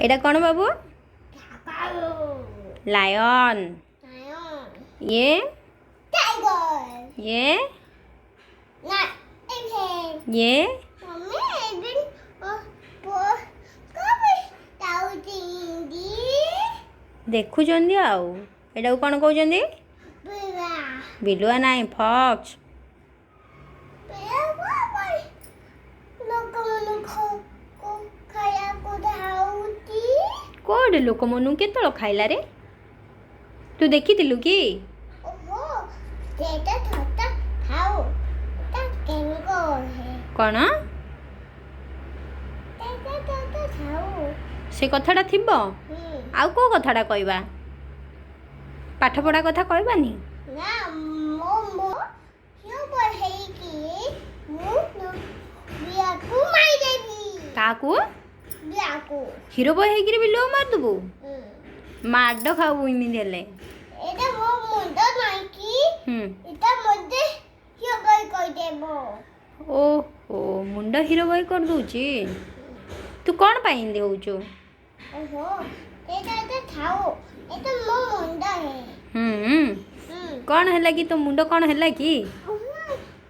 एटा कौन बाबू? लायन। ये ये ये देखुचंदी आउ एटा को कौन कहउचंदी? बिलुआ नाई फॉक्स। कोड लोक मनु केतल खाइला रे? तू देखिथिलु कि? कौन से कथाटा थिब आउ को कथाटा कहबा? पाठ पढ़ा कथा कहबानी? काकू हिरो बॉय हेगिरी बिलो मार दबु माड खाऊ इमिति हेले एटा मो मुंड नाही की एटा मध्ये हिरो बॉय कहि देबो। ओहो मुंड हिरो बॉय कर दूची तू कौन पाइन देउचो? ओहो एटा थाओ एटा मो मुंड है। कौन हैला कि तो मुंड कौन हैला कि?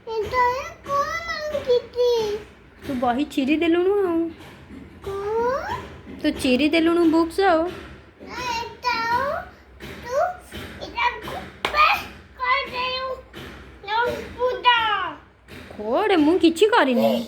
एटा कोन किती तू बही चिरी देलुनु तो चिरी देलुनु बुक्स कोड़े मु किछि करिनी